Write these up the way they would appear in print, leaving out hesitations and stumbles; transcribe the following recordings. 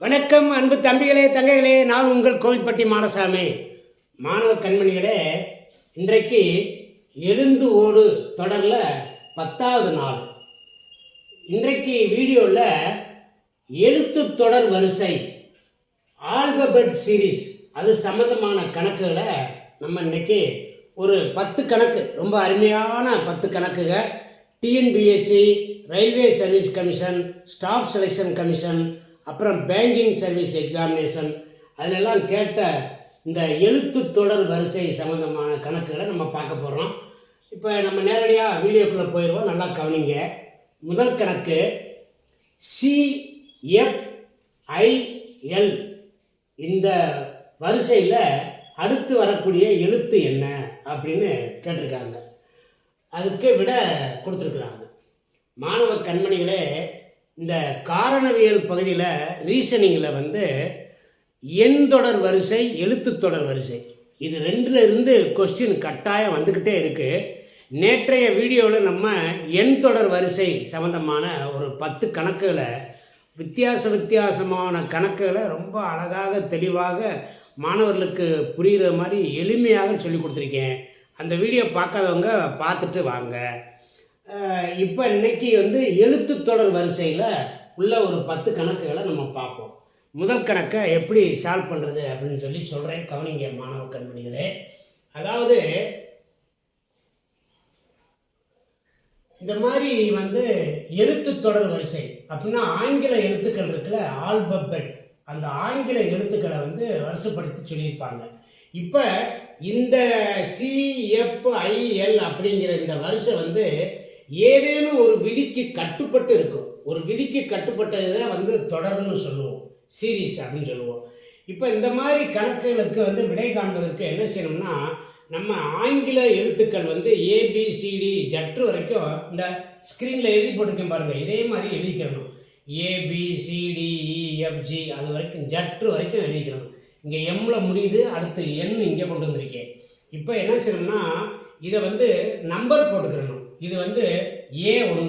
வணக்கம் அன்பு தம்பிகளே தங்கைகளே, நான் உங்கள் கோவில்பட்டி மாடசாமி. மாணவ கண்மணிகளே, இன்றைக்கு எழுந்து ஓடு தொடரில் 10வது நாள். இன்றைக்கு வீடியோவில் எழுத்து தொடர் வரிசை ஆல்பபெட் சீரீஸ் அது சம்மந்தமான கணக்குகளை நம்ம இன்றைக்கி ஒரு 10 கணக்கு, ரொம்ப அருமையான 10 கணக்குக TNPSC, railway service commission, staff selection commission, அப்புறம் பேங்கிங் சர்வீஸ் எக்ஸாமினேஷன், அதிலெல்லாம் கேட்ட இந்த எழுத்து தொடர் வரிசை சம்மந்தமான கணக்குகளை நம்ம பார்க்க போகிறோம். இப்போ நம்ம நேரடியாக வீடியோக்குள்ளே போயிடுவோம், நல்லா கவனிங்க. முதல் கணக்கு CFIL. இந்த வரிசையில் அடுத்து வரக்கூடிய எழுத்து என்ன அப்படின்னு கேட்டிருக்காங்க. அதுக்கு விட கொடுத்துருக்குறாங்க. மாணவ கண்மணிகளே, இந்த காரணவியல் பகுதியில் ரீசனிங்கில் எண் தொடர் வரிசை, எழுத்து தொடர் வரிசை, இது ரெண்டில் இருந்து கொஸ்டின் கட்டாயம் வந்துக்கிட்டே இருக்குது. நேற்றைய வீடியோவில் நம்ம எண் தொடர் வரிசை சம்மந்தமான ஒரு 10 கணக்குகளை, வித்தியாசமான கணக்குகளை ரொம்ப அழகாக தெளிவாக மாணவர்களுக்கு புரிகிற மாதிரி எளிமையாக சொல்லி கொடுத்துருக்கேன். அந்த வீடியோ பார்க்காதவங்க பார்த்துட்டு வாங்க. இப்போ இன்றைக்கி எழுத்து தொடர் வரிசையில் உள்ள ஒரு 10 கணக்குகளை நம்ம பார்ப்போம். முதல் கணக்கை எப்படி சால்வ் பண்ணுறது அப்படின்னு சொல்லி சொல்கிறேன், கவனிங்க மாணவ கண்மணிகளே. அதாவது இந்த மாதிரி எழுத்து தொடர் வரிசை அப்படின்னா ஆங்கில எழுத்துக்கள் இருக்குல்ல, ஆல்பபெட், அந்த ஆங்கில எழுத்துக்களை வரிசைப்படுத்தி சொல்லியிருப்பாங்க. இப்போ இந்த CFIL அப்படிங்கிற இந்த வரிசை ஏதேனும் ஒரு விதிக்கு கட்டுப்பட்டு இருக்கும். ஒரு விதிக்கு கட்டுப்பட்டது தான் தொடர்னு சொல்லுவோம், சீரீஸ் அப்படின்னு சொல்லுவோம். இப்போ இந்த மாதிரி கணக்குகளுக்கு விடை காண்பதற்கு என்ன செய்யணும்னா, நம்ம ஆங்கில எழுத்துக்கள் ABCD ஜற்று வரைக்கும் இந்த ஸ்க்ரீனில் எழுதி போட்டிருக்கேன் பாருங்கள், இதே மாதிரி எழுதிக்கிறணும். ABCDEFG அது வரைக்கும் ஜற்று வரைக்கும் எழுதிக்கிறணும். இங்கே எம்மில் முடியுது, அடுத்து எண் இங்கே கொண்டு வந்திருக்கேன். இப்போ என்ன செய்யணும்னா, இதை நம்பர் போட்டுக்கிறணும். இது A1,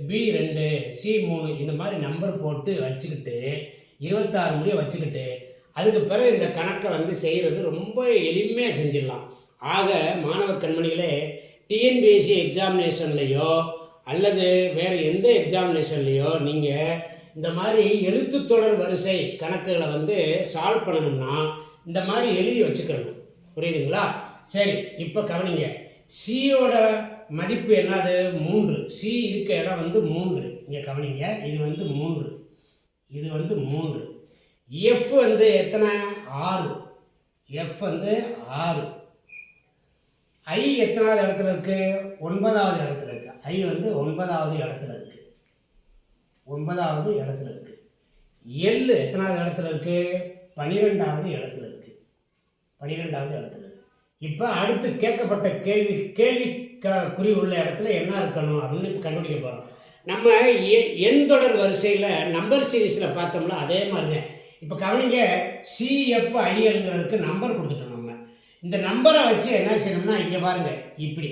B2, C3 இந்த மாதிரி நம்பர் போட்டு வச்சுக்கிட்டு 26 முடிய வச்சுக்கிட்டு அதுக்கு பிறகு இந்த கணக்கை செய்கிறது ரொம்ப எளிமையாக செஞ்சிடலாம். ஆக மாணவ கண்மணிகளே, டிஎன்பிஎஸ்சி எக்ஸாமினேஷன்லேயோ அல்லது வேறு எந்த எக்ஸாமினேஷன்லேயோ நீங்கள் இந்த மாதிரி எழுத்து தொடர் வரிசை கணக்குகளை சால்வ் பண்ணணும்னா இந்த மாதிரி எழுதி வச்சுக்கிறணும். புரியுதுங்களா? சரி, இப்போ கவனிங்க. சியோட மதிப்பு என்னது? 3. சி இருக்க இடம் 3. இங்கே கவனிங்க, இது 3, இது 3. எஃப் எத்தனை? 6. எஃப் 6. ஐ எத்தனாவது இடத்துல இருக்குது? 9வது இடத்துல இருக்குது. ஐ 9வது இடத்துல இருக்குது. 9வது இடத்துல இருக்குது. எல் எத்தனாவது இடத்துல இருக்குது? 12வது இடத்துல இருக்குது. 12வது இடத்துல இருக்குது. இப்போ அடுத்து கேட்கப்பட்ட கேள்வி குறி உள்ள இடத்துல என்ன இருக்கணும் அப்படின்னு இப்போ கண்டுபிடிக்க போகிறோம். நம்ம எண் தொடர் வரிசையில் நம்பர் சீரீஸில் பார்த்தோம்னா அதே மாதிரி தான். இப்போ கவனிங்க, CFILங்கிறதுக்கு நம்பர் கொடுத்துட்டோம். நம்ம இந்த நம்பரை வச்சு என்ன செய்யணும்னா, இங்கே பாருங்கள், இப்படி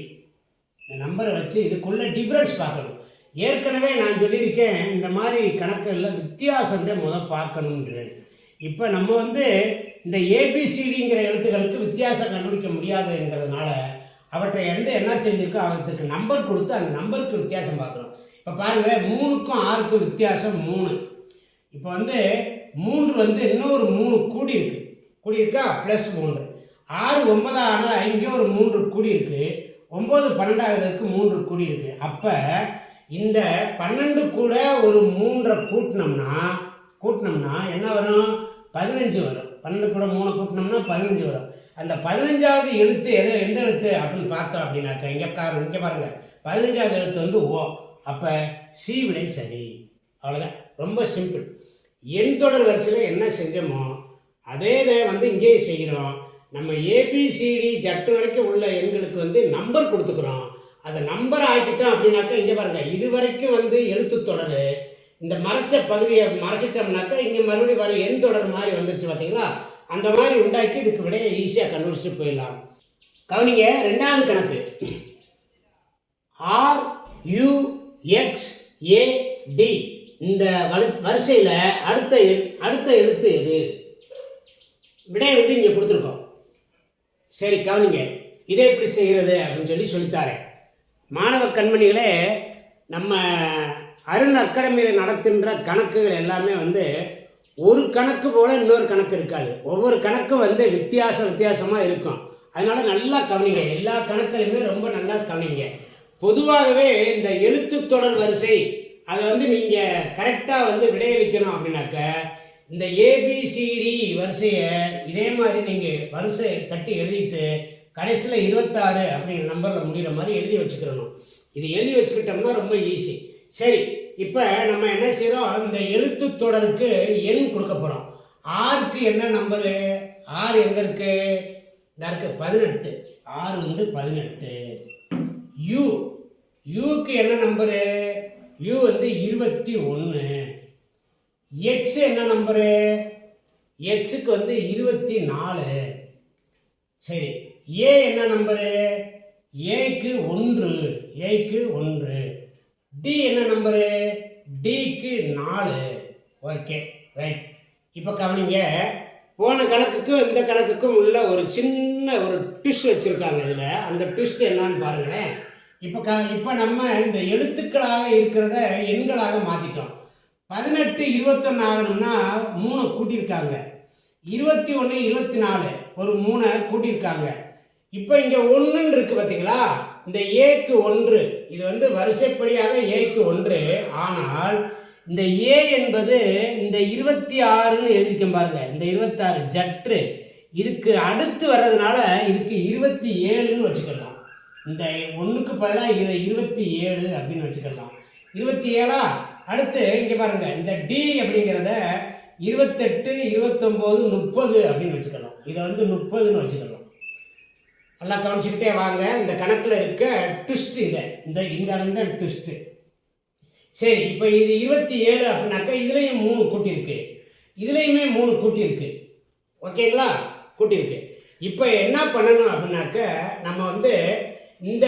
இந்த நம்பரை வச்சு இதுக்குள்ளே டிஃப்ரென்ஸ் பார்க்கணும். ஏற்கனவே நான் சொல்லியிருக்கேன், இந்த மாதிரி கணக்குகளில் வித்தியாசத்தை பார்க்கணுன்றது. இப்போ நம்ம இந்த ABCDங்கிற எழுத்துக்களுக்கு வித்தியாசம் கண்டுபிடிக்க முடியாதுங்கிறதுனால அவற்றை என்ன செஞ்சுருக்கோம், அவற்றுக்கு நம்பர் கொடுத்து அந்த நம்பருக்கு வித்தியாசம் பார்க்குறோம். இப்போ பாருங்களேன், 3க்கும் 6க்கும் வித்தியாசம் 3. இப்போ 3 இன்னொரு 3 கூடியிருக்கா, +3. 6 9 ஆனால் இங்கே ஒரு 3 கூடியிருக்கு. 9 12 ஆகிறதுக்கு 3 கூடியிருக்கு. அப்போ இந்த 12 கூட ஒரு 3 கூட்டினோம்னா என்ன வரும்? 15 வரும். 12 கூட 3 கூட்டினோம்னா 15 வரும். அந்த 15வது எழுத்து எந்த எழுத்து அப்படின்னு பார்த்தோம் அப்படின்னாக்கா, இங்கே பாருங்கள், 15வது எழுத்து ஓ. அப்போ சி விடை சரி. அவ்வளோதான், ரொம்ப சிம்பிள். எண் தொடர் வரிசையில் என்ன செஞ்சோமோ அதே தான் இங்கேயும் செய்கிறோம். நம்ம ABCD ஜட்டு வரைக்கும் உள்ள எண்களுக்கு நம்பர் கொடுத்துக்கிறோம். அதை நம்பர் ஆக்கிட்டோம் அப்படின்னாக்கா, இங்கே பாருங்கள், இது வரைக்கும் எழுத்து தொடர். இந்த மறைச்ச பகுதியை மறைச்சிட்டோம்னாக்கா இங்கே மறுபடியும் வரும் எண் தொடர் மாதிரி வந்துருச்சு. பார்த்தீங்களா? அந்த மாதிரி உண்டாக்கி இதுக்கு விடையை ஈஸியாக கண்டுபிடிச்சிட்டு போயிடலாம். கவனிங்க, 2வது கணக்கு RUXAD. இந்த வரிசையில் அடுத்த எழுத்து எது? விடை வந்து இங்கே கொடுத்துருக்கோம். சரி கவனிங்க, இதை எப்படி செய்கிறது அப்படின்னு சொல்லித்தாரேன். மாணவ கண்மணிகளே, நம்ம அருண் அகாடமியில் நடத்துகின்ற கணக்குகள் எல்லாமே வந்து ஒரு கணக்கு போல் இன்னொரு கணக்கு இருக்காது. ஒவ்வொரு கணக்கும் வந்து வித்தியாசமாக இருக்கும். அதனால் நல்லா கவனிங்க, எல்லா கணக்குலையுமே ரொம்ப நல்லா கவனிங்க. பொதுவாகவே இந்த எழுத்துத்தொடர் வரிசை அதை வந்து நீங்கள் கரெக்டாக வந்து விடையளிக்கணும் அப்படின்னாக்க இந்த ஏபிசிடி வரிசையை இதே மாதிரி நீங்கள் வரிசை கட்டி எழுதிட்டு கடைசியில் 26 அப்படிங்கிற நம்பரில் முடிகிற மாதிரி எழுதி வச்சுக்கிறணும். இது எழுதி வச்சுக்கிட்டோம்னா ரொம்ப ஈஸி. சரி, இப்போ நம்ம என்ன செய்கிறோம், இந்த எழுத்து தொடருக்கு எண் கொடுக்க போகிறோம். ஆருக்கு என்ன நம்பரு? ஆறு எங்கே இருக்குது? இந்த இருக்குது 18. ஆறு வந்து 18. யூக்கு என்ன நம்பரு? யூ வந்து 21. எக்ஸ் என்ன நம்பரு? எக்ஸுக்கு வந்து 24. சரி, ஏ என்ன நம்பரு? ஏக்கு 1. டி என்ன நம்பரு? டிக்கு 4. Okay, right. இப்போ கவனிங்க, போன கணக்குக்கும் இந்த கணக்குக்கும் உள்ள ஒரு சின்ன ஒரு ட்விஸ்ட் வச்சுருக்காங்க. இதில் அந்த ட்விஸ்ட் என்னன்னு பாருங்களேன். இப்போ நம்ம இந்த எழுத்துக்களாக இருக்கிறத எண்களாக மாற்றிட்டோம். 18 21 ஆகணும்னா 3 கூட்டியிருக்காங்க. 21 24 ஒரு 3 கூட்டியிருக்காங்க. இப்போ இங்கே 1 இருக்குது பார்த்தீங்களா? இந்த ஏக்கு 1, இது வந்து வரிசைப்படியாக ஏக்கு 1. ஆனால் இந்த ஏ என்பது இந்த 26ன்னு எழுதிக்க பாருங்க. இந்த 26 ஜற்று இதுக்கு அடுத்து வர்றதுனால இதுக்கு 27ன்னு வச்சுக்கலாம். இந்த 1க்கு பதிலாக இதை 27 அப்படின்னு வச்சுக்கலாம். 27ஆ? அடுத்து இங்கே பாருங்க, இந்த டி அப்படிங்கிறத 28 29 30 அப்படின்னு வச்சுக்கலாம். இதை வந்து 30ன்னு வச்சுக்கலாம். நல்லா கவனிச்சுக்கிட்டே வாங்க. இந்த கணக்கில் இருக்க ட்விஸ்ட் இதை இந்த இடம் தான் ட்விஸ்ட்டு. சரி, இப்போ இது 27 அப்படின்னாக்கா இதுலேயும் 3 கூட்டியிருக்கு, இதுலேயுமே 3 கூட்டியிருக்கு. ஓகேங்களா? கூட்டியிருக்கு. இப்போ என்ன பண்ணணும் அப்படின்னாக்க நம்ம வந்து இந்த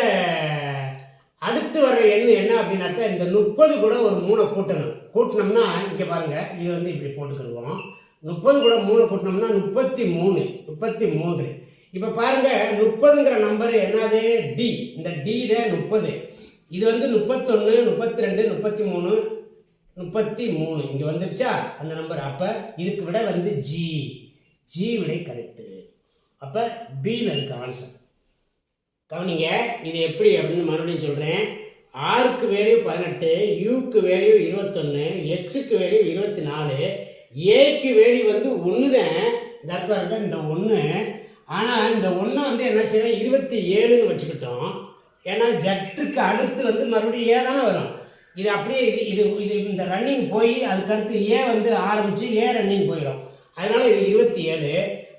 அடுத்து வர எண் என்ன அப்படின்னாக்கா இந்த 30 கூட ஒரு 3 கூட்டணும். கூட்டினோம்னா இங்கே பாருங்கள், இது வந்து இப்படி போட்டுக்கிடுவோம். 30 கூட 3 கூட்டினோம்னா 33. இப்போ பாருங்கள், 30ங்கிற நம்பர் என்னது? டி. இந்த டி தான் 30. இது வந்து 31 32 33 33 இங்கே வந்துருச்சா அந்த நம்பர். அப்போ இதுக்கு விட வந்து ஜி விடை கரெக்டு. அப்போ பியில் இருக்க ஆன்சர். கவனிங்க, இது எப்படி அப்படின்னு மறுபடியும் சொல்கிறேன். ஆருக்கு வேல்யூ 18, யூக்கு வேல்யூ 21, எக்ஸுக்கு வேல்யூ 24, ஏக்கு வேல்யூ வந்து 1 தான். தற்பாருங்க இந்த 1. ஆனால் இந்த 1 வந்து என்ன செய்யணும், 27ன்னு வச்சுக்கிட்டோம். ஏன்னா ஜட்டுக்கு அடுத்து வந்து மறுபடியும் ஏ தானே வரும். இது அப்படியே இது இந்த ரன்னிங் போய் அதுக்கடுத்து ஏ வந்து ஆரம்பித்து ஏ ரன்னிங் போயிடும். அதனால் இது 27.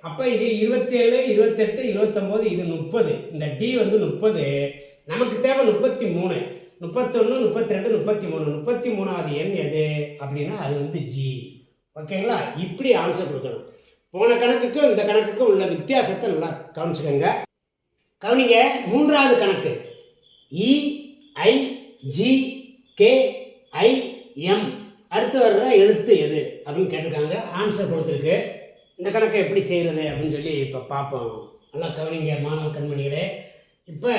அப்போ இது 27 28 29 இது 30. இந்த டி வந்து 30. நமக்கு தேவை 33. 31 32 33. 33வது எண் எது அப்படின்னா அது வந்து ஜி. ஓகேங்களா? இப்படி ஆன்சர் கொடுக்கணும். போன கணக்குக்கும் இந்த கணக்குக்கும் உள்ள வித்தியாசத்தை நல்லா கவனிச்சுக்கோங்க. கவனிங்க, 3வது கணக்கு EIGKIM அடுத்து வர்ற எழுத்து எது அப்படின்னு கேட்டிருக்காங்க. ஆன்சர் கொடுத்துருக்கு. இந்த கணக்கை எப்படி செய்கிறது அப்படின்னு இப்போ பார்ப்போம். நல்லா கவனிங்க மாணவ கண்மணிகளே. இப்போ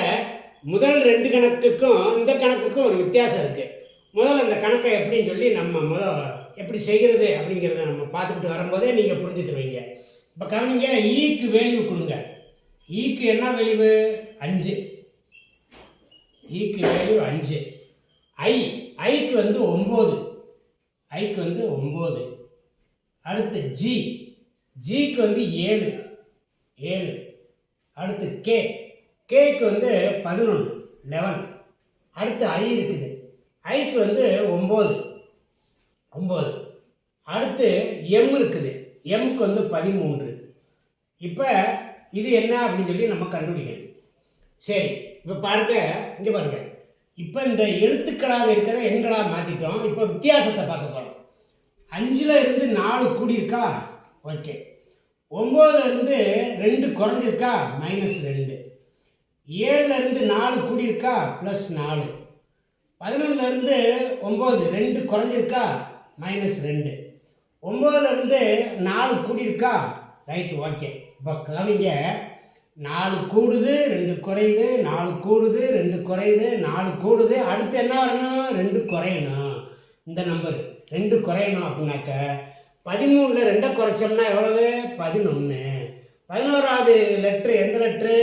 முதல் 2 கணக்குக்கும் இந்த கணக்குக்கும் ஒரு வித்தியாசம் இருக்குது. முதல்ல இந்த கணக்கை எப்படின்னு நம்ம எப்படி செய்கிறது அப்படிங்கிறத நம்ம பார்த்துக்கிட்டு வரும்போதே நீங்கள் புரிஞ்சுக்கிடுவீங்க. இப்போ கவனிங்க, ஈக்கு வேல்யூ கொடுங்க. ஈக்கு என்ன வேல்யூ? 5. ஈக்கு வேல்யூ 5. ஐக்கு வந்து 9. ஐக்கு வந்து 9. அடுத்து ஜிக்கு வந்து 7. அடுத்து கேக்கு வந்து 11. அடுத்து ஐ இருக்குது. ஐக்கு வந்து 9. அடுத்து எம் இருக்குது. எம்க்கு வந்து 13. இப்போ இது என்ன அப்படின்னு நம்ம கண்டுபிடிக்கணும். சரி, இப்போ பாருங்க, இங்கே பாருங்க. இப்போ இந்த எழுத்துக்களாக இருக்கிற எண்களாக மாற்றிட்டோம். இப்போ வித்தியாசத்தை பார்க்க போகிறோம். 5ல் இருந்து 4 கூடியிருக்கா? ஓகே. 9ல் இருந்து 2 குறைஞ்சிருக்கா? -2. 7ல் இருந்து 4 கூடியிருக்கா? +4. 11லேருந்து 9 2 குறைஞ்சிருக்கா, -2. 9லேருந்து 4 கூடியிருக்கா, ரைட், ஓகே. இப்போ கவனிங்க, 4 கூடுது 2 குறையுது, 4 கூடுது 2 குறையுது, 4 கூடுது, அடுத்து என்ன வரணும், 2 குறையணும். இந்த நம்பர் 2 குறையணும் அப்படின்னாக்க 13ல் 2 குறைச்சோம்னா எவ்வளவு, 11. 11வது லெட்ரு எந்த லெட்ரு,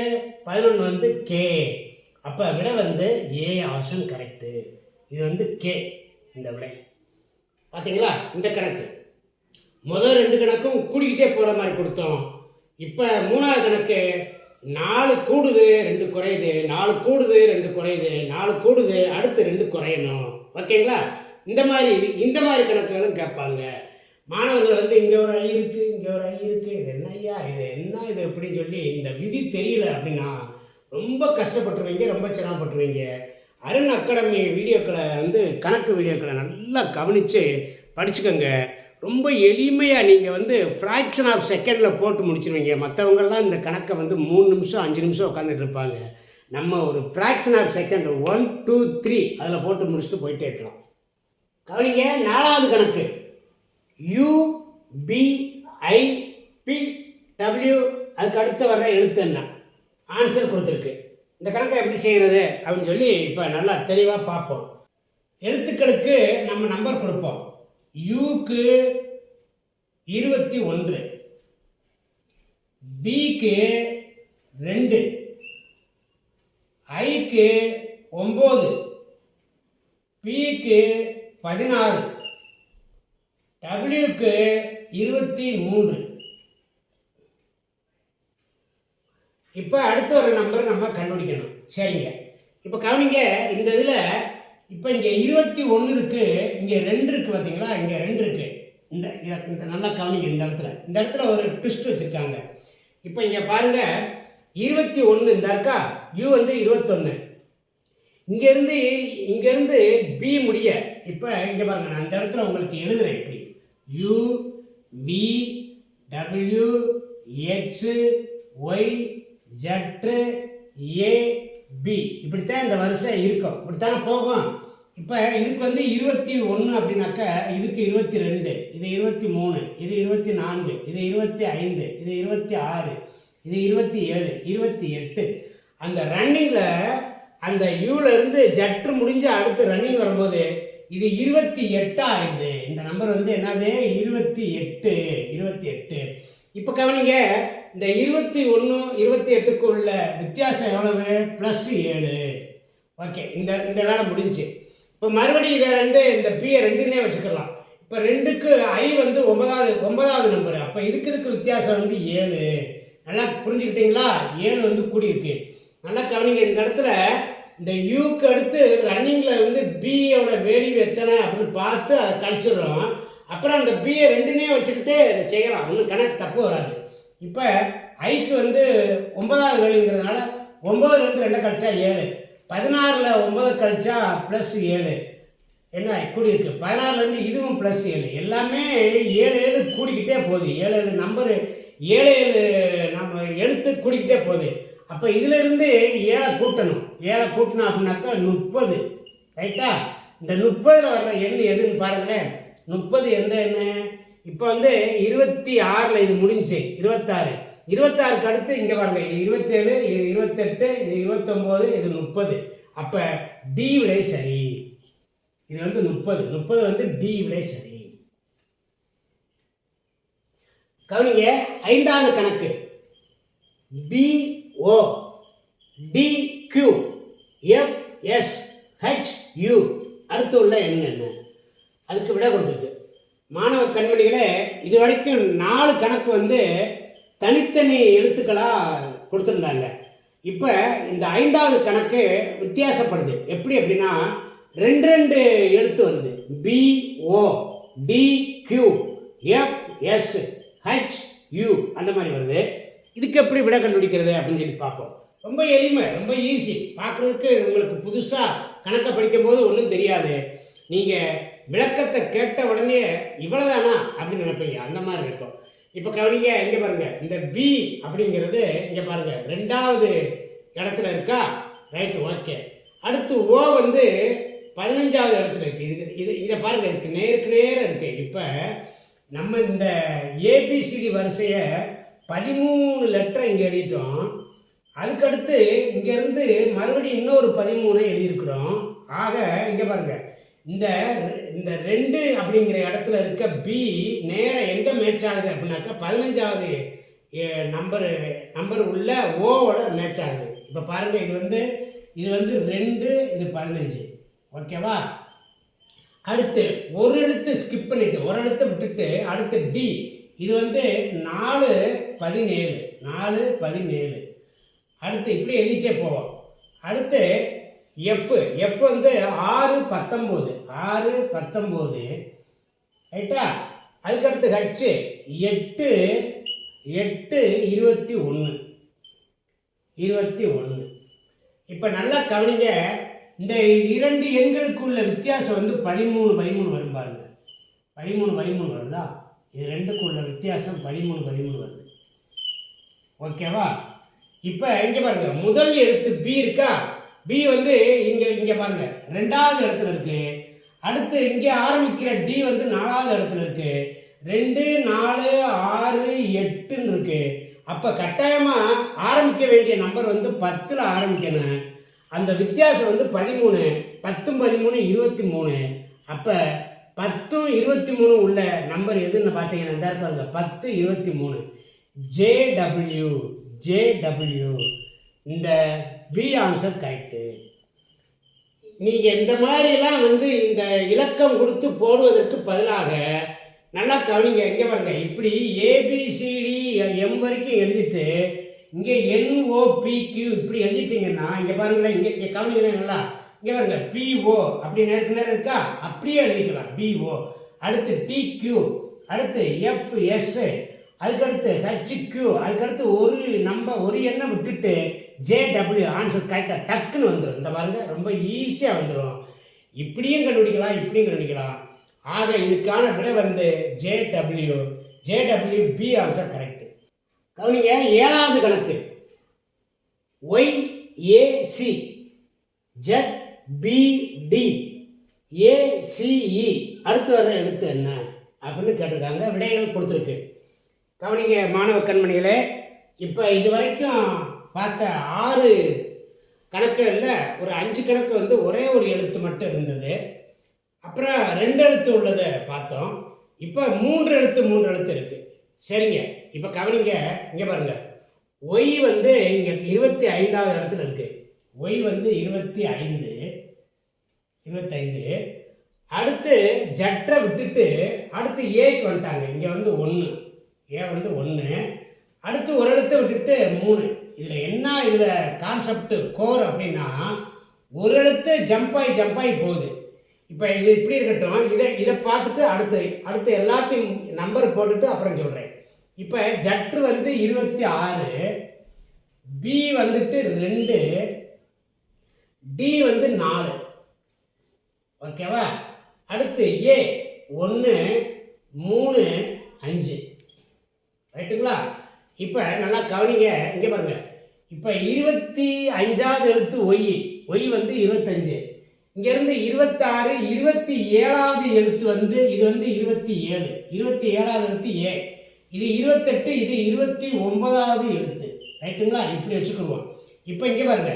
11 வந்து கே. அப்போ விடை வந்து ஏ ஆப்ஷன் கரெக்டு. இது வந்து கே இந்த விடை. பார்த்தீங்களா, இந்த கணக்கு முதல் 2 கணக்கும் கூடிக்கிட்டே போகிற மாதிரி கொடுத்தோம். இப்போ 3வது கணக்கு 4 கூடுது 2 குறையுது, 4 கூடுது 2 குறையுது, 4 கூடுது அடுத்து 2 குறையணும். ஓகேங்களா, இந்த மாதிரி கணக்குகளும் கேட்பாங்க. மாணவர்கள் வந்து இங்கே ஒரு ஐ இருக்குது, இங்கே ஒரு ஐ இருக்குது, இது என்ன ஐயா, இது என்ன இது அப்படின்னு சொல்லி இந்த விதி தெரியல அப்படின்னா ரொம்ப கஷ்டப்பட்டுருவீங்க, ரொம்ப சிரமப்பட்டுருவீங்க. அருண் அகாடமி வீடியோக்களை வந்து கணக்கு வீடியோக்களை நல்லா கவனித்து படிச்சுக்கோங்க. ரொம்ப எளிமையாக நீங்கள் வந்து ஃப்ராக்ஷன் ஆஃப் செகண்டில் போட்டு முடிச்சிருவீங்க. மற்றவங்கெல்லாம் இந்த கணக்கை வந்து 3 நிமிஷம் 5 நிமிஷம் உட்காந்துட்டு இருப்பாங்க. நம்ம ஒரு ஃப்ராக்ஷன் ஆஃப் செகண்ட் 1 2 3 அதில் போட்டு முடிச்சுட்டு போயிட்டே இருக்கலாம். கவனிங்க, 4வது கணக்கு UBIPW, அதுக்கு அடுத்து வர்ற எழுத்து என்ன, ஆன்சர் கொடுத்துருக்கு. இந்த கணக்கை எப்படி செய்கிறது அப்படின்னு சொல்லி இப்போ நல்லா தெளிவாக பார்ப்போம். எழுத்துக்களுக்கு நம்ம நம்பர் கொடுப்போம். யூக்கு 21, பிக்கு 2, ஐக்கு 9, பிக்கு 16, டபிள்யூக்கு 23. இப்போ அடுத்த ஒரு நம்பர் நம்ம கண்டுபிடிக்கணும். சரிங்க, இப்போ கவனிங்க, இந்த இதில் இப்போ இங்கே 21 இருக்குது, இங்கே 2 இருக்குது. பார்த்தீங்களா, இங்கே 2 இருக்குது. இந்த நல்லா கவனிங்க, இந்த இடத்துல ஒரு ட்விஸ்ட் வச்சுருக்காங்க. இப்போ இங்கே பாருங்கள், 21 இந்த இருக்கா, யூ வந்து 21, இங்கேருந்து பி முடிய. இப்போ இங்கே பாருங்கள், நான் இந்த இடத்துல உங்களுக்கு எழுதுகிறேன். இப்படி U V W X Y Z A B, இப்படித்தான் இந்த வரிசை இருக்கும், இப்படித்தானே போகும். இப்போ இதுக்கு வந்து 21 அப்படின்னாக்கா இதுக்கு 22, இது 23, இது 24, இது 25, இது 26, இது 27, 28. அந்த ரன்னிங்கில் அந்த யூலேருந்து ஜட்டு முடிஞ்சு அடுத்து ரன்னிங் வரும்போது இது 28 ஆயிடுது. இந்த நம்பர் வந்து என்னது, 28. இப்போ கவனிங்க, இந்த 21 28க்கு உள்ள வித்தியாசம் எவ்வளவு, +7. ஓகே, இந்த வேலை முடிஞ்சு. இப்போ மறுபடியும் இதை இந்த பியை 2னே வச்சுக்கலாம். இப்போ 2க்கு ஐ வந்து 9வது நம்பர். அப்போ இதுக்கு வித்தியாசம் வந்து 7. நல்லா புரிஞ்சுக்கிட்டீங்களா, 7 வந்து கூடியிருக்கு. நல்லா கவனிங்க, இந்த இடத்துல இந்த யூக்கு அடுத்து ரன்னிங்கில் வந்து பியோட வேல்யூ எத்தனை அப்படின்னு பார்த்து அதை கழிச்சிடுறோம். அப்புறம் அந்த பியை 2னே வச்சுக்கிட்டு செய்யலாம், ஒன்றும் கணக்கு தப்பு வராது. இப்போ ஐக்கு வந்து 9வது வேல்யூங்கிறதுனால 9லேருந்து 2 கழிச்சா 7, 16ல் 9 கழிச்சா +7 என்ன கூடி இருக்குது. 16லேருந்து இதுவும் +7, எல்லாமே 7 கூடிக்கிட்டே போகுது. 7 நம்பரு 7 நம்ம எழுத்து கூடிக்கிட்டே போகுது. அப்போ இதிலேருந்து 7 கூட்டணும். 7 கூட்டணும் அப்படின்னாக்கா 30, ரைட்டா. இந்த 30ல் வர்ற எண் எதுன்னு பாருங்களேன். 30 எந்த எண்ணு, இப்போ வந்து 26ல் இது முடிஞ்சு 26, 26க்கு அடுத்து இங்கே பாருங்க, இது 27, இது 28, இது 29, இது 30. அப்போ டி விடை சரி. இது வந்து 30 வந்து டி விடை சரி. கவனிங்க, 5வது கணக்கு BO DQ FSHU, அடுத்து உள்ள எண் என்ன, அதுக்கு விட கொடுத்துருக்கு. மாணவ கண்மணிகளே, இது வரைக்கும் 4 கணக்கு வந்து தனித்தனி எழுத்துக்களாக கொடுத்துருந்தாங்க. இப்போ இந்த 5வது கணக்கு வித்தியாசப்படுது. எப்படி அப்படின்னா 2 எழுத்து வருது. BO DQ FSHU அந்த மாதிரி வருது. இதுக்கு எப்படி விட கண்டுபிடிக்கிறது அப்படின்னு சொல்லி பார்ப்போம். ரொம்ப எளிமை, ரொம்ப ஈஸி. பார்க்குறதுக்கு உங்களுக்கு புதுசாக கணக்கை படிக்கும்போது ஒன்றும் தெரியாது. நீங்கள் விளக்கத்தை கேட்ட உடனே இவ்வளோதானா அப்படின்னு நினைப்பீங்க, அந்த மாதிரி இருக்கும். இப்போ கவனிங்க, இங்கே பாருங்கள், இந்த பி அப்படிங்கிறது இங்கே பாருங்கள் 2வது இடத்துல இருக்கா, ரைட்டு, ஓகே. அடுத்து ஓ வந்து 15வது இடத்துல இருக்குது. இதை பாருங்கள், இதுக்கு நேருக்கு நேராக இருக்குது. இப்போ நம்ம இந்த ஏபிசிடி வரிசையை 13 லெட்டரை இங்கே எழுதிட்டோம். அதுக்கடுத்து இங்கேருந்து மறுபடியும் இன்னொரு 13 எழுதியிருக்கிறோம். ஆக இங்கே பாருங்கள், இந்த 2 அப்படிங்கிற இடத்துல இருக்க பி நேராக எங்கே மேட்ச் ஆகுது அப்படின்னாக்கா 15வது நம்பர் உள்ள ஓவோட மேட்ச் ஆகுது. இப்போ பாருங்கள், இது வந்து 2, இது 15. ஓகேவா? அடுத்து ஒரு எழுத்து ஸ்கிப் பண்ணிவிட்டு ஒரு எழுத்தை விட்டுட்டு அடுத்து டி, இது வந்து 4, 17. அடுத்து இப்படி எழுதிட்டே போவோம். அடுத்து எஃப் வந்து 6, 19 ரைட்டா? அதுக்கடுத்து ஹச் 8, 21. இப்போ நல்லா கவனிங்க, இந்த 2 எண்களுக்கு உள்ள வித்தியாசம் வந்து 13 வரும் பாருங்க. 13 வருதா? இது 2க்கு உள்ள வித்தியாசம் 13 வருது. ஓகேவா? இப்போ இங்கே பாருங்க, முதல் எழுத்து பி இருக்கா? பி வந்து இங்கே பாருங்க 2வது இடத்துல இருக்கு. அடுத்து இங்கே ஆரம்பிக்கிற டி வந்து 4வது இடத்துல இருக்கு. 2, 4, 6, 8ன்னு இருக்கு. அப்போ கட்டாயமாக ஆரம்பிக்க வேண்டிய நம்பர் வந்து 10ல் ஆரம்பிக்கணும். அந்த வித்தியாசம் வந்து 13. 10, 13, 23. அப்போ 10, 23 உள்ள நம்பர் எதுன்னு பார்த்தீங்கன்னா இந்த பாருங்க, 10, 23. ஜேடபிள்யூ. இந்த பி ஆன்சர் கரெக்டு. நீங்கள் இந்த மாதிரிலாம் வந்து இந்த இலக்கம் கொடுத்து போடுவதற்கு பதிலாக நல்லா கவனிங்க. இங்கே பாருங்க, இப்படி ஏபிசிடி எம் வரைக்கும் எழுதிட்டு இங்கே என்ஓபிக்யூ இப்படி எழுதிட்டீங்கன்னா இங்கே பாருங்களேன், இங்கே கவனிங்களேன் நல்லா. இங்கே பாருங்க, பிஓ அப்படி நேருக்கு நேரம் இருக்கா? அப்படியே எழுதிக்கலாம் பிஓ. அடுத்து டிக்யூ, அடுத்து எஃப்எஸ், அதுக்கடுத்து ஹெச்க்யூ, அதுக்கடுத்து ஒரு எண்ணை விட்டுட்டு ஜேடபிள்யூ. ஆன்சர் கரெக்டாக டக்குன்னு வந்துடும். இந்த பாருங்க, ரொம்ப ஈஸியாக வந்துடும். இப்படியும் கண்டுபிடிக்கலாம். ஆக இதுக்கான விடை வந்து ஜேடபிள்யூ. B answer correct. கவனிங்க, 7வது கணக்கு ஒய்ஏசி ஜெட்பிடி ஏசிஇ அடுத்து வர்ற எழுத்து என்ன அப்படின்னு கேட்டிருக்காங்க. விடைகள் கொடுத்துருக்கு. கவனிங்க மாணவ கண்மணிகளே, இப்போ இது வரைக்கும் பார்த்த 6 கணக்குகளில் ஒரு 5 கணக்கு வந்து ஒரே ஒரு எழுத்து மட்டும் இருந்தது. அப்புறம் 2 எழுத்து உள்ளதை பார்த்தோம். இப்போ 3 எழுத்து இருக்குது. சரிங்க, இப்போ கவனிங்க, இங்கே பாருங்கள், ஒய் வந்து இங்கே 25வது இடத்துல இருக்குது. ஒய் வந்து 25. அடுத்து ஜட்டை விட்டுட்டு அடுத்து ஏக்கு வந்துட்டாங்க. இங்கே வந்து 1, ஏ வந்து 1. அடுத்து ஒரு எழுத்தை விட்டுட்டு 3. இதில் கான்செப்ட் கோர் அப்படின்னா ஒரு எழுத்து ஜம்ப் ஆகி போகுது. இப்போ இது இப்படி இருக்கட்டும். இதை பார்த்துட்டு அடுத்து எல்லாத்தையும் நம்பர் போட்டுட்டு அப்புறம் சொல்கிறேன். இப்போ ஜட்ரு வந்து 26, பி வந்துட்டு 2, டி வந்து 4. ஓகேவா? அடுத்து ஏ 1, 3, 5. ரைட்டுங்களா? இப்போ நல்லா கவனிங்க, இங்கே பாருங்க. இப்போ 25வது எழுத்து ஒய் வந்து 25. இங்கேருந்து 26, 27வது எழுத்து வந்து இது வந்து 27. 27வது எழுத்து ஏ. இது 28, இது 29வது எழுத்து. ரைட்டுங்களா? இப்படி வச்சுக்கிடுவோம். இப்போ இங்கே பாருங்க,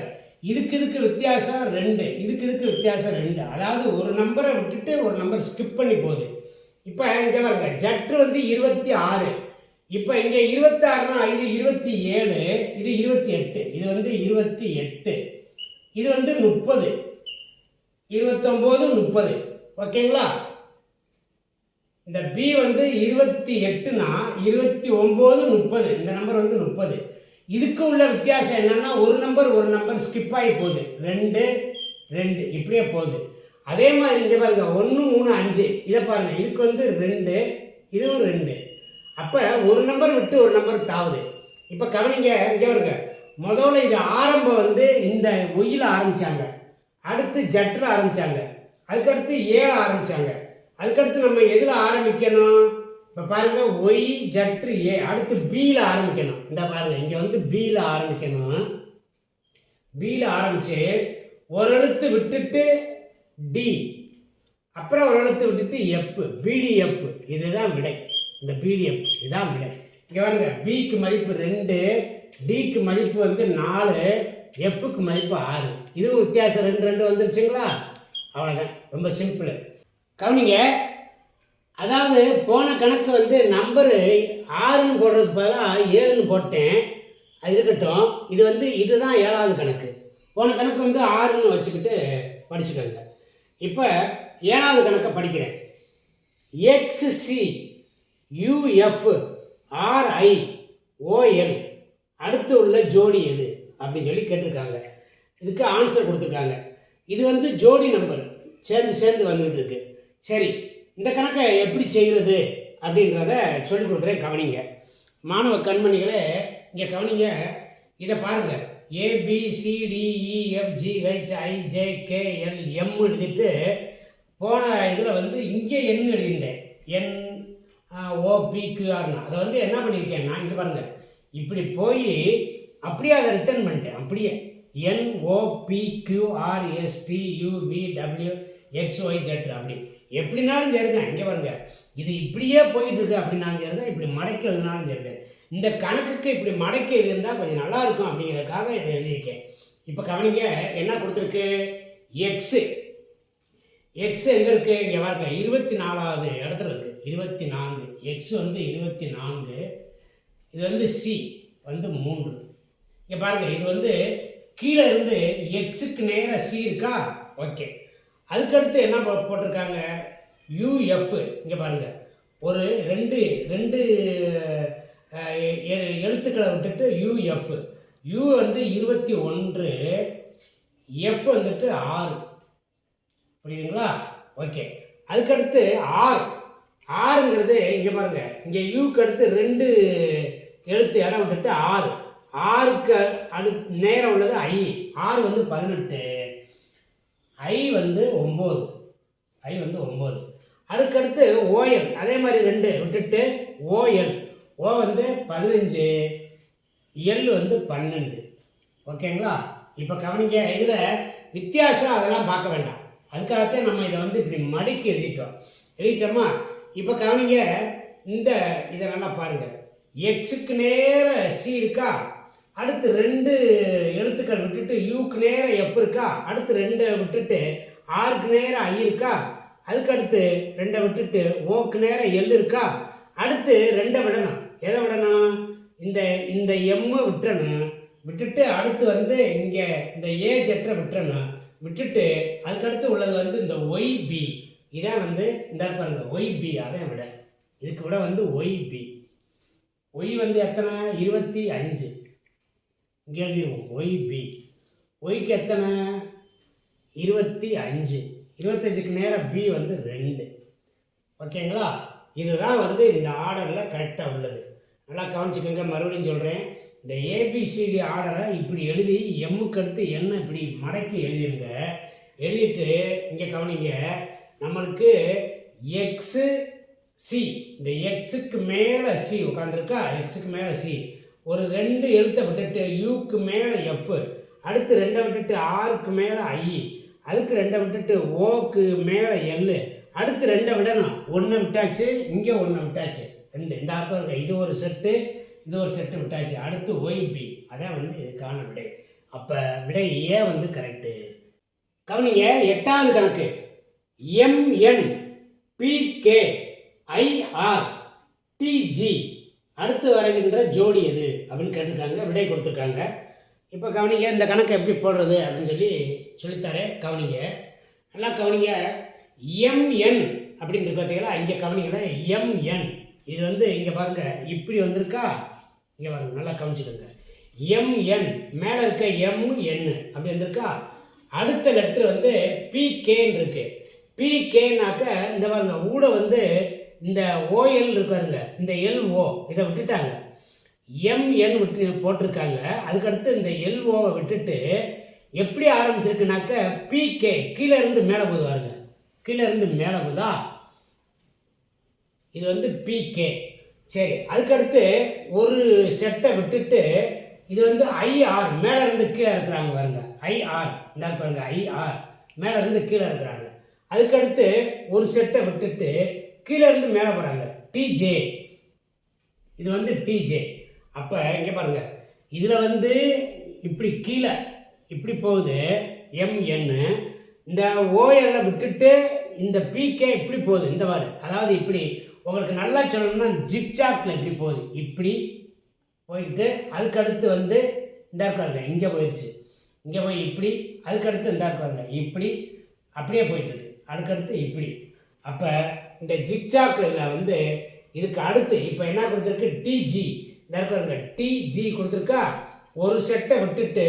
இதுக்கு வித்தியாசம் 2, இதுக்கு வித்தியாசம் 2. அதாவது ஒரு நம்பரை விட்டுட்டு ஒரு நம்பர் ஸ்கிப் பண்ணி போகுது. இப்போ இங்கே பாருங்க, ஜட்ரு வந்து 26. இப்போ இங்கே 26னா இது 27, இது 28, இது வந்து 28, இது வந்து 30, 29, 30. ஓகேங்களா? இந்த பி வந்து 28னா 29, 30. இந்த நம்பர் வந்து 30. இதுக்கு உள்ள வித்தியாசம் என்னன்னா ஒரு நம்பர் ஸ்கிப் ஆகி போகுது. 2, 2 இப்படியே போகுது. அதே மாதிரி இங்கே பாருங்க, 1, 3, 5. இதை பாருங்க, இதுக்கு வந்து 2, இதுவும் 2. அப்போ ஒரு நம்பர் விட்டு ஒரு நம்பர் தாவுது. இப்போ கவனிங்க, இங்கே பாருங்க, முதல்ல இது ஆரம்பம் வந்து இந்த ஒய்யில் ஆரம்பித்தாங்க, அடுத்து ஜட்டில் ஆரம்பித்தாங்க, அதுக்கடுத்து ஏல ஆரம்பித்தாங்க. அதுக்கடுத்து நம்ம எதில் ஆரம்பிக்கணும்? இப்போ பாருங்கள், ஒய் ஜட்ரு ஏ. அடுத்து பியில் ஆரம்பிக்கணும். இந்த பாருங்கள், இங்கே வந்து பியில் ஆரம்பிக்கணும். பியில் ஆரம்பித்து ஒரு எழுத்து விட்டுட்டு டி, அப்புறம் ஒரு எழுத்து விட்டுட்டு எஃப், பிடிஎஃப். இதுதான் விடை. இந்த பிடிஎஃப் இதுதான் விடை. இங்கே பாருங்க, பிக்கு மதிப்பு 2, டிக்கு மதிப்பு வந்து 4, எஃப்க்கு மதிப்பு 6. இதுவும் வித்தியாசம் 2 2 வந்துருச்சுங்களா? அவ்வளோதான், ரொம்ப சிம்பிள். கவனிங்க, அதாவது போன கணக்கு வந்து நம்பரு 6ன்னு போடுறதுக்கு பதிலாக 7ன்னு போட்டேன். அது இருக்கட்டும். இது வந்து இதுதான் 7வது கணக்கு. போன கணக்கு வந்து 6ன்னு வச்சுக்கிட்டு படிச்சுக்கோங்க. இப்போ 7வது கணக்கை படிக்கிறேன். எக்ஸ்சி யூஎஃப் ஆர்ஐஓஎல் அடுத்து உள்ள ஜோடி எது அப்படின்னு சொல்லி கேட்டிருக்காங்க. இதுக்கு ஆன்சர் கொடுத்துருக்காங்க. இது வந்து ஜோடி நம்பர் சேர்ந்து வந்துக்கிட்டு இருக்கு. சரி, இந்த கணக்கை எப்படி செய்கிறது அப்படின்றத சொல்லிக் கொடுக்குறேன். கவனிங்க மாணவ கண்மணிகளே, இங்கே கவனிங்க. இதை பாருங்கள். ABCDEFGHIJKL M எழுதிட்டு போன இதில் வந்து இங்கே எண் எழுதியிருந்தேன். NOPQRனா அதை வந்து என்ன பண்ணியிருக்கேன்னா, இங்கே பாருங்கள், இப்படி போய் அப்படியே அதை ரிட்டர்ன் பண்ணிட்டேன். அப்படியே NOPQRSTUVWXYZ அப்படி எப்படினாலும் சரிதான். இங்கே பாருங்கள், இது இப்படியே போயிட்டு இருக்கு அப்படின்னாலும் சரிதான், இப்படி மடக்கி எழுதினாலும் சரிதான். இந்த கணக்குக்கு இப்படி மடக்கி எழுதியிருந்தால் கொஞ்சம் நல்லாயிருக்கும் அப்படிங்கிறதுக்காக இதை எழுதியிருக்கேன். இப்போ கவனிங்க, என்ன கொடுத்துருக்கு? எக்ஸு எங்கே இருக்குது? இங்கே பாருங்க, 24வது இடத்துல இருக்குது. 24. எக்ஸ் வந்து 24. இது வந்து சி வந்து 3. இங்கே பாருங்கள், இது வந்து கீழே இருந்து எக்ஸுக்கு நேராக சி இருக்கா? ஓகே. அதுக்கடுத்து என்ன போட்டிருக்காங்க? யூஎஃப். இங்கே பாருங்கள், ஒரு ரெண்டு எழுத்துக்களை விட்டுட்டு யூஎஃப். யூ வந்து 21, எஃப் வந்துட்டு 6. புரியுதுங்களா? ஓகே. அதுக்கடுத்து ஆறுங்கிறது இங்கே பாருங்கள், இங்கே யூக்கு அடுத்து 2 எழுத்து இடம் விட்டுட்டு 6. 6க்கு நேரம் உள்ளது ஐ. 6 வந்து 18, ஐ வந்து 9. அதுக்கடுத்து ஓஎல், அதே மாதிரி 2 விட்டுட்டு ஓஎல். ஓ வந்து 15, எல் வந்து 12. ஓகேங்களா? இப்போ கவனிங்க, இதில் வித்தியாசம் அதெல்லாம் பார்க்க வேண்டாம். அதுக்காகத்தான் நம்ம இதை வந்து இப்படி மடக்கி எழுதிட்டோமா? இப்போ கவனிங்க, இதை நல்லா பாருங்கள். எக்ஸுக்கு நேர சி இருக்கா? அடுத்து 2 எழுத்துக்கள் விட்டுட்டு யூக்கு நேர எஃப் இருக்கா? அடுத்து 2 விட்டுட்டு ஆருக்கு நேர ஐ இருக்கா? அதுக்கடுத்து 2 விட்டுட்டு ஓக்கு நேர எல் இருக்கா? அடுத்து 2 விடணும். எதை விடணும்? இந்த எம்மை விட்டுட்டு அடுத்து வந்து இங்கே இந்த ஏஜெற்ற விட்டுட்டு அதுக்கடுத்து உள்ளது வந்து இந்த ஒய்பி. இதான் வந்து இந்த பாருங்க, ஒய்பி. அதான் விட, இதுக்கு விட வந்து ஒய்பி. ஒய் வந்து எத்தனை? 25. இங்கே எழுதிடுவோம் ஒய்பி. ஒய்க்கு எத்தனை? 25. 25க்கு நேரம் பி வந்து 2. ஓகேங்களா? இதுதான் வந்து இந்த ஆர்டரில் கரெக்டாக உள்ளது. நல்லா கவனிச்சுக்கோங்க. மறுபடியும் சொல்கிறேன், இந்த ஏபிசிடி ஆர்டரை இப்படி எழுதி எம்முக்கு அடுத்து என்ன இப்படி மடக்கி எழுதிருங்க. எழுதிட்டு இங்கே கவனிங்க, நம்மளுக்கு எக்ஸு சி, இந்த எக்ஸுக்கு மேலே சி உட்காந்துருக்கா? எக்ஸுக்கு மேலே சி. ஒரு 2 எழுத்தை விட்டுட்டு யூக்கு மேலே எஃப், அடுத்து 2 விட்டுட்டு ஆருக்கு மேலே ஐ, அதுக்கு 2 விட்டுட்டு ஓக்கு மேலே எல், அடுத்து 2 விடணும். 1 விட்டாச்சு, இங்கே 1 விட்டாச்சு. 2 இந்த ஆக்கம் இது ஒரு செட்டு, இது ஒரு செட்டு விட்டாச்சு. அடுத்து ஒய்பி. அதான் வந்து இதுக்கான விடை. அப்போ விடை ஏ வந்து கரெக்டு. கவனிங்க, 8வது கணக்கு. MNPKIRTG அடுத்து வருகின்ற ஜோடி எது அப்படின்னு கேட்டிருக்காங்க. விடை கொடுத்துருக்காங்க. இப்போ கவனிங்க, இந்த கணக்கு எப்படி போடுறது அப்படின்னு சொல்லித்தரேன். கவனிங்க, நல்லா கவனிங்க. MN அப்படின்னு இருக்கு பார்த்தீங்களா? இங்கே கவனிங்களேன், MN. இது வந்து இங்கே பாருங்கள், இப்படி வந்திருக்கா? இங்கே பாருங்கள், நல்லா கவனிச்சுக்கோங்க. MN மேலே இருக்க MN அப்படி வந்திருக்கா? அடுத்த லெட்ரு வந்து PKன்னு இருக்கு. PKனாக்க இந்த பாருங்க, ஊட வந்து இந்த OL இருக்கு பாருங்க, இந்த LO இதை விட்டுட்டாங்க. MN விட்டு போட்டிருக்காங்க. அதுக்கடுத்து இந்த LOவை விட்டுட்டு எப்படி ஆரம்பிச்சிருக்குனாக்க PK கீழே இருந்து மேலே போகுது பாருங்க, கீழே இருந்து மேலே போகுதா? இது வந்து PK. சரி, அதுக்கடுத்து ஒரு செட்டை விட்டுட்டு இது வந்து IR மேலே இருந்து கீழே இருக்கிறாங்க பாருங்க. IR இந்த பாருங்க, IR மேலே இருந்து கீழே இருக்கிறாங்க. அதுக்கடுத்து ஒரு செட்டை விட்டுட்டு கீழே இருந்து மேலே போகிறாங்க டிஜே. இது வந்து டிஜே. அப்போ இங்கே பாருங்கள், இதில் வந்து இப்படி கீழே இப்படி போகுது எம்என்னு, இந்த ஓஎல்லை விட்டுட்டு இந்த பிகே இப்படி போகுது இந்த மாதிரி. அதாவது இப்படி உங்களுக்கு நல்லா சொல்லணும்னா ஜிக்ஜாக்ல இப்படி போகுது, இப்படி போயிட்டு அதுக்கடுத்து வந்து இந்த இருக்காருங்க இங்கே போயிடுச்சு, இங்கே போய் இப்படி, அதுக்கடுத்து இந்த இருக்காருங்க இப்படி அப்படியே போயிட்டுருக்கு, அதுக்கடுத்து இப்படி. அப்போ இந்த ஜிக்ஜாக்கில் வந்து இதுக்கு அடுத்து இப்போ என்ன கொடுத்துருக்கு டிஜி, இந்த இருக்காருங்க டிஜி கொடுத்துருக்கா. ஒரு செட்டை விட்டுட்டு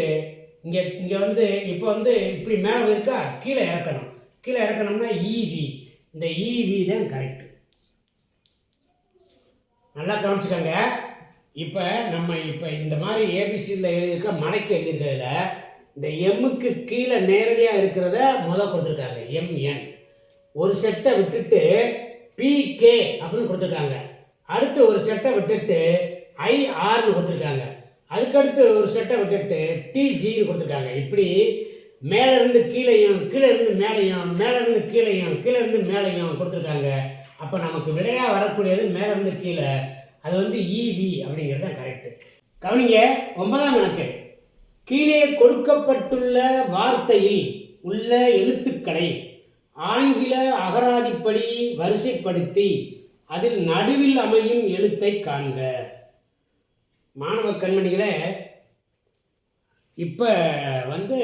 இங்கே வந்து இப்போ வந்து இப்படி மேலே போயிருக்கா, கீழே இறக்கணும். கீழே இறக்கணும்னா இவி, இந்த இவி தான் கரெக்டு. நல்லா கவனிச்சுக்கோங்க. இப்போ நம்ம இந்த மாதிரி ஏபிசியில் எழுதியிருக்க மடக்கி எழுதியிருக்கிறதுல இந்த எம்முக்கு கீழே நேரடியாக இருக்கிறத கொடுத்துருக்காங்க எம்என். ஒரு செட்டை விட்டுட்டு பிகே அப்படின்னு கொடுத்துருக்காங்க. அடுத்து ஒரு செட்டை விட்டுட்டு ஐஆர்னு கொடுத்துருக்காங்க. அதுக்கடுத்து ஒரு செட்டை விட்டுட்டு டிஜின்னு கொடுத்துருக்காங்க. இப்படி மேலேருந்து கீழேயும், கீழே இருந்து மேலேயும், மேலேருந்து கீழேயும், கீழே இருந்து மேலேயும் கொடுத்துருக்காங்க. அப்போ நமக்கு விடையாக வரக்கூடியது மேலேருந்து கீழே, அது வந்து இவி அப்படிங்கிறது தான் கரெக்டு. கவனிங்க, 9ஆம் கணக்கு. கீழே கொடுக்கப்பட்டுள்ள வார்த்தையில் உள்ள எழுத்துக்களை ஆங்கில அகராதிப்படி வரிசைப்படுத்தி அதில் நடுவில் அமையும் எழுத்தை காண்க. மாணவ கண்மணிகளே, இப்போ வந்து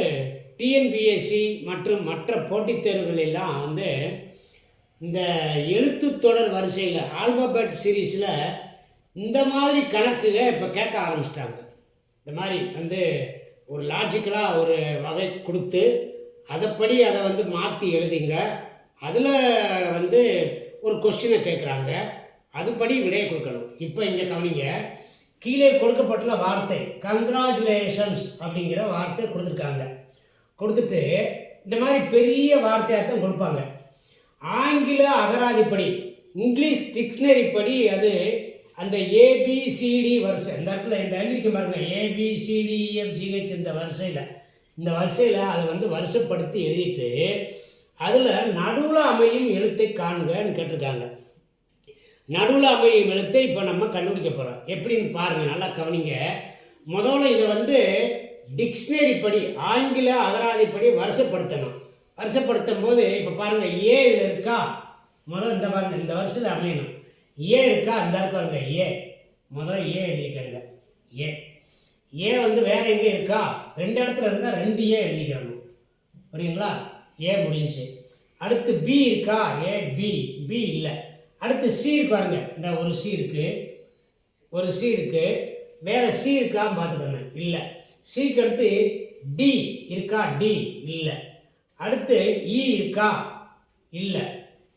டிஎன்பிஎஸ்சி மற்றும் மற்ற போட்டித் தேர்வுகள் எல்லாம் வந்து இந்த எழுத்து தொடர் வரிசையில் ஆல்பபெட் சீரீஸில் இந்த மாதிரி கணக்குக இப்போ கேட்க ஆரம்பிச்சிட்டாங்க. இந்த மாதிரி வந்து ஒரு லாஜிக்கலாக ஒரு வகை கொடுத்து அதைப்படி அதை வந்து மாற்றி எழுதிங்க, அதில் வந்து ஒரு கொஸ்டினை கேட்குறாங்க, அதுபடி விடையை கொடுக்கணும். இப்போ இங்கே கவனிங்க, கீழே கொடுக்கப்பட்டுள்ள வார்த்தை கங்க்ராச்சுலேஷன்ஸ் அப்படிங்கிற வார்த்தை கொடுத்துருக்காங்க. கொடுத்துட்டு இந்த மாதிரி பெரிய வார்த்தையாக தான் கொடுப்பாங்க. ஆங்கில அகராதிப்படி, இங்கிலீஷ் டிக்ஷனரி படி அது அந்த ஏபிசிடி வரிசை, இந்த இடத்துல இந்த எழுதிக்க பாருங்க, ஏபிசிடிஇஎஃப்ஜிஹெச் இந்த வரிசையில் அதை வந்து வரிசைப்படுத்தி எழுதிட்டு அதில் நடுவில் அமையும் எழுத்தை காண்கன்னு கேட்டிருக்காங்க. நடுவில் அமையும் எழுத்தை இப்போ நம்ம கண்டுபிடிக்க போகிறோம். எப்படின்னு பாருங்கள், நல்லா கவனிங்க. முதல்ல இதை வந்து டிக்ஷனரி படி, ஆங்கில அகராதிப்படி வரிசைப்படுத்தணும். வரிசைப்படுத்தும் போது இப்போ பாருங்கள், ஏ இதில் இருக்கா, முதல் இந்த பாருங்கள் இந்த வரிசையில் அமையணும். ஏ இருக்கா, இந்த பாருங்க ஏ, முதல் ஏ எழுதிக்கங்க. ஏ வந்து வேறு எங்கே இருக்கா, 2 இடத்துல இருந்தால் 2 ஏ எழுதிக்கணும். புரியுங்களா? ஏ முடிஞ்சு. அடுத்து பி இருக்கா, ஏ பி இல்லை. அடுத்து சி பாருங்க, இந்த ஒரு சி இருக்குது, வேறு சி இருக்கான்னு பார்த்துக்கணும், இல்லை. சிக்கு அடுத்து டி இருக்கா, டி இல்லை. அடுத்து இ இருக்கா, இல்லை.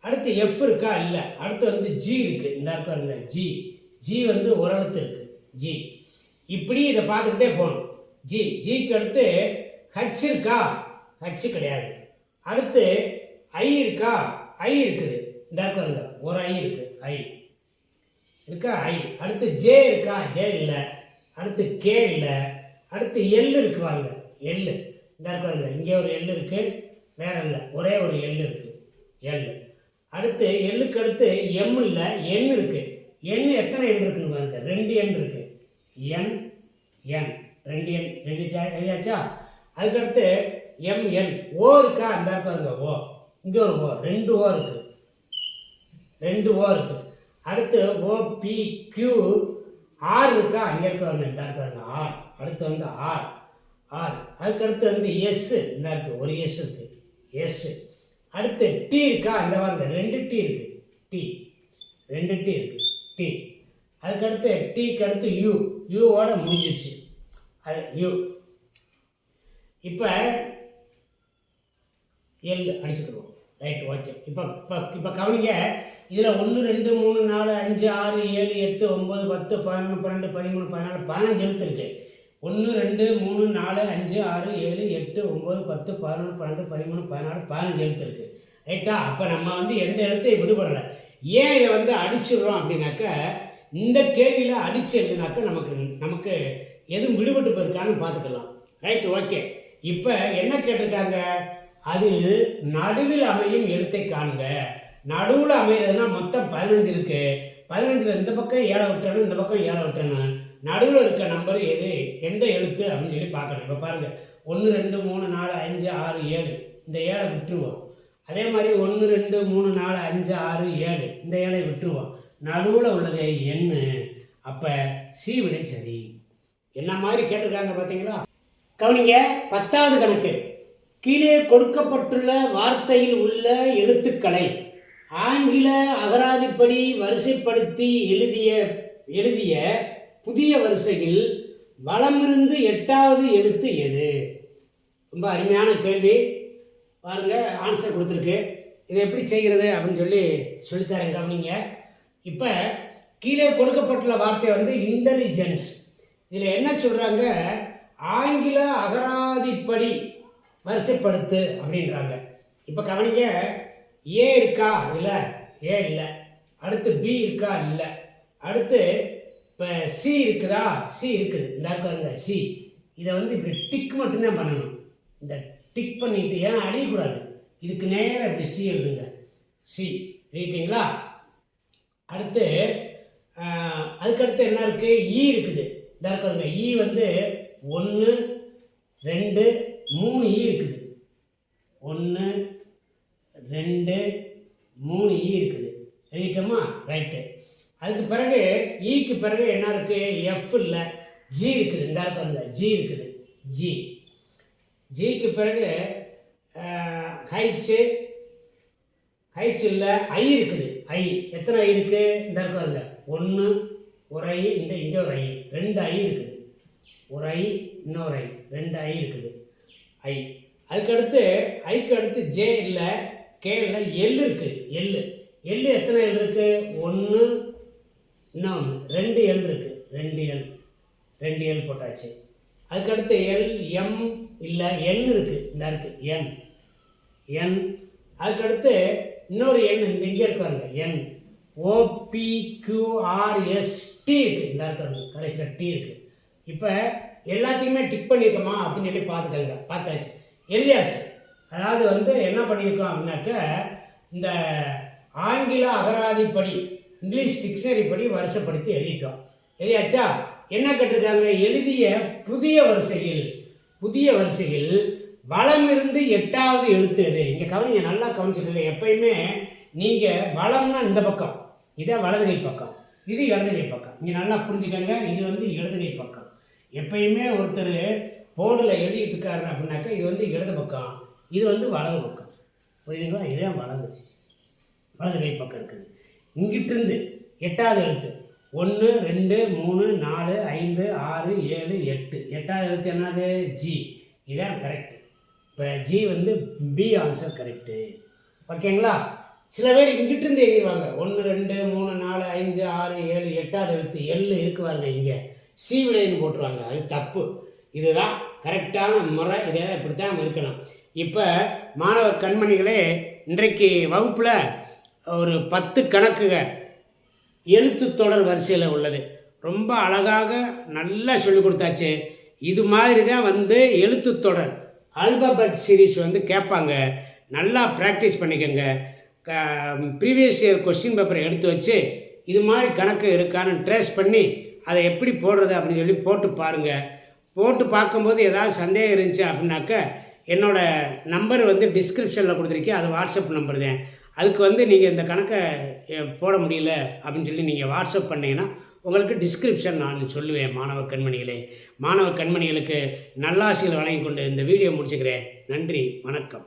அடுத்து எஃப் இருக்கா, இல்லை. அடுத்து வந்து ஜி இருக்குது, இந்த பாருங்க ஜி வந்து ஒரு எழுத்து இருக்குது, ஜி. இப்படி இதை பார்த்துக்கிட்டே போகணும். ஜிக்கு அடுத்து ஹச் இருக்கா, ஹச் கிடையாது. அடுத்து ஐ இருக்கா, ஐ இருக்குது, இந்த பாருங்க ஒரு ஐ இருக்குது, ஐ இருக்கா, ஐ. அடுத்து ஜே இருக்கா, ஜே இல்லை. அடுத்து கே இல்லை. அடுத்து எல் இருக்கு பாருங்க, எல் இந்த பாருங்க இங்கே ஒரு எல் இருக்குது, வேற இல்லை, ஒரே ஒரு எல் இருக்குது, எல். அடுத்து எல்லுக்கு அடுத்து எம் இல்லை, என் இருக்குது. எண் எத்தனை எண் இருக்குன்னு பாருங்க, 2 எண் இருக்குது, என் 2 எண் எழுதியாச்சா. அதுக்கடுத்து எம்என். ஓ இருக்கா, இந்த பாருங்க ஓ, இங்கே ஒரு ஓ, 2 ஓ இருக்குது, 2 ஓ இருக்குது. அடுத்து ஓபி கியூ. ஆர் இருக்கா, இங்கே இருக்க இந்த பாருங்க ஆர். அடுத்து வந்து ஆர். அதுக்கடுத்து வந்து எஸ், இந்த இருக்குது ஒரு எஸ் இருக்குது, எஸ். அடுத்து டி இருக்கா, இந்த பாருங்க 2 டி இருக்குது, டி 2 டி இருக்குது, டி. அதுக்கடுத்து டீக்கு அடுத்து யூவோட முடிஞ்சிச்சு, அது யூ. இப்போ எல் அடிச்சுக்கிடுவோம். Right, okay. இப்போ கவனிங்க, இதில் 1 2 3 4 5 6 7 8 9 10 11 12 13 14 15 எழுத்து இருக்குது. 1 2 3 4 5 6 7 8 9 10 11 12 13 14 15 எழுத்து இருக்குது. ரைட்டா? அப்போ நம்ம வந்து எந்த எழுத்தையும் விடுபடலை. ஏன் இதை வந்து அடிச்சிடுறோம் அப்படின்னாக்க, இந்த கேள்வியில் அடித்து எழுதினாக்க நமக்கு எதுவும் விடுபட்டு போயிருக்கான்னு பார்த்துக்கலாம். Right, okay. இப்போ என்ன கேட்டிருக்காங்க, அதில் நடுவில் அமையும் எழுத்தை காண்க. நடுவில் அமைகிறதுனா மொத்தம் 15 இருக்கு. 15ல் இந்த பக்கம் 7 விட்டணும், இந்த பக்கம் 7 விட்டணும். நடுவில் இருக்க நம்பர் எது, எந்த எழுத்து அப்படின்னு சொல்லி பார்க்கணும். இப்போ பாருங்கள், 1 2 3 4 5 6 7 இந்த 7 விட்டுருவோம். அதே மாதிரி 1 2 3 4 5 6 7 இந்த 7 விட்டுருவோம். நடுவில் உள்ளது எண்ணு. அப்போ சி விடை சரி. என்ன மாதிரி கேட்டிருக்காங்க பார்த்தீங்களா? கவனிங்க, 10வது கணக்கு. கீழே கொடுக்கப்பட்டுள்ள வார்த்தையில் உள்ள எழுத்துக்களை ஆங்கில அகராதிப்படி வரிசைப்படுத்தி எழுதிய புதிய வரிசையில் வலமிருந்து 8வது எழுத்து எது? ரொம்ப அருமையான கேள்வி. பாருங்கள், ஆன்சர் கொடுத்துருக்கு. இதை எப்படி செய்கிறது அப்படின்னு சொல்லித்தரேன். கவனிங்க. இப்போ கீழே கொடுக்கப்பட்டுள்ள வார்த்தை வந்து இன்டெலிஜென்ஸ். இதில் என்ன சொல்கிறாங்க, ஆங்கில அகராதிப்படி வரிசைப்படுத்து அப்படின்றாங்க. இப்போ கவனிங்க, ஏ இருக்கா? இல்லை, ஏ இல்லை. அடுத்து பி இருக்கா? இல்லை. அடுத்து இப்போ சி இருக்குதா? சி இருக்குது. இந்த இருக்க சி. இதை வந்து இப்படி டிக் மட்டும்தான் பண்ணணும். இந்த டிக் பண்ணிட்டு ஏன் அடியக்கூடாது, இதுக்கு நேரம் இப்படி சி எழுதுங்க. சி எழுதிட்டீங்களா? அடுத்து அதுக்கடுத்து என்ன இருக்குது? ஈ இருக்குது. இந்த இருக்க ஈ வந்து 1 2 3 ஈ இருக்குது. 1 2 3 ஈ இருக்குது. எழுதிட்டோமா? ரைட்டு. அதுக்கு பிறகு ஈக்கு பிறகு என்ன இருக்குது? எஃப் இல்லை, ஜி இருக்குது. இந்த இருக்க ஜி இருக்குது. ஜி. ஜிக்கு பிறகு ஹைச் இல்லை, ஐ இருக்குது. ஐ எத்தனை ஐ இருக்குது? இந்த இருக்க 1 ஒரு ஐ, இங்கே ஒரு ஐ, 2 ஐ இருக்குது. ஒரு ஐ, இன்னொரு ஐ, 2 ஐ இருக்குது. ஐ. அதுக்கடுத்து ஐக்கு அடுத்து ஜே இல்லை, கே இல்லை, எல் இருக்குது. எல் எத்தனை எல் இருக்குது? 1 இன்னொன்று 2 எல் இருக்குது. 2 எல் போட்டாச்சு. அதுக்கடுத்து எல், எம் இல்லை, என் இருக்குது. இந்த இருக்குது என். அதுக்கடுத்து இன்னொரு எண் இங்கே இருக்காருங்க, என். OPQRST இருக்குது. இந்த இருக்காருங்க, கடைசியில் டி இருக்குது. இப்போ எல்லாத்தையுமே டிக் பண்ணியிருக்கோமா அப்படின்னு சொல்லி பார்த்தாச்சு, எழுதியாச்சு. அதாவது வந்து என்ன பண்ணியிருக்கோம் அப்படின்னாக்க, இந்த ஆங்கில அகராதிப்படி இங்கிலீஷ் டிக்ஷனரி படி வரிசைப்படுத்தி எழுதியாச்சா? என்ன கேட்டிருக்காங்க? எழுதிய புதிய வரிசையில் வலமிருந்து 8வது எழுத்து எது? இங்கே கவனிங்க, நல்லா கவனிச்சுக்கோங்க. எப்பயுமே நீங்கள் வலம்னா இந்த பக்கம், இதை வலதுகை பக்கம், இது இடதுகை பக்கம். இங்கே நல்லா புரிஞ்சுக்கோங்க, இது வந்து இடதுகை பக்கம். எப்பயுமே ஒருத்தர் போர்டில் எழுதிட்டு இருக்காரு அப்படின்னாக்கா இது வந்து இடது பக்கம், இது வந்து வலது பக்கம். புரியுதுங்களா? இதுதான் வலதுகை பக்கம் இருக்குது. இங்கிட்டிருந்து 8வது எழுத்து 1 2 3 4 5 6 7 8. 8வது எழுத்து என்னது? ஜி. இதுதான் கரெக்டு. இப்போ ஜி வந்து பி ஆன்சர் கரெக்டு. ஓகேங்களா? சில பேர் இங்கிட்டிருந்து எழுதிடுவாங்க. 1 2 3 4 5 6 7 8வது எழுத்து எல் இருக்குவாங்க, இங்கே சி விடைன்னு போட்டுருவாங்க. அது தப்பு. இதுதான் கரெக்டான முறை. இதே இப்படித்தான் இருக்கணும். இப்போ மாணவ கண்மணிகளே, இன்றைக்கு வகுப்பில் ஒரு 10 கணக்குக எழுத்து தொடர் வரிசையில் உள்ளது. ரொம்ப அழகாக நல்லா சொல்லி கொடுத்தாச்சு. இது மாதிரி தான் வந்து எழுத்து தொடர் ஆல்பபெட் சீரீஸ் வந்து கேட்பாங்க. நல்லா ப்ராக்டிஸ் பண்ணிக்கோங்க. ப்ரீவியஸ் இயர் கொஸ்டின் பேப்பரை எடுத்து வச்சு இது மாதிரி கணக்கு இருக்கான்னு ட்ரேஸ் பண்ணி அதை எப்படி போடுறது அப்படின்னு சொல்லி போட்டு பாருங்கள். போட்டு பார்க்கும்போது ஏதாவது சந்தேகம் இருந்துச்சு அப்படின்னாக்க என்னோடய நம்பர் வந்து டிஸ்கிரிப்ஷனில் கொடுத்துருக்கேன். அது வாட்ஸ்அப் நம்பர் தான். அதுக்கு வந்து நீங்கள் இந்த கணக்கை போட முடியல அப்படின்னு சொல்லி நீங்கள் வாட்ஸ்அப் பண்ணிங்கன்னா உங்களுக்கு டிஸ்கிரிப்ஷன் நான் சொல்லுவேன். மாணவ கண்மணிகளுக்கு நல்லாசிகள் வழங்கி கொண்டு இந்த வீடியோ முடிச்சுக்கிறேன். நன்றி, வணக்கம்.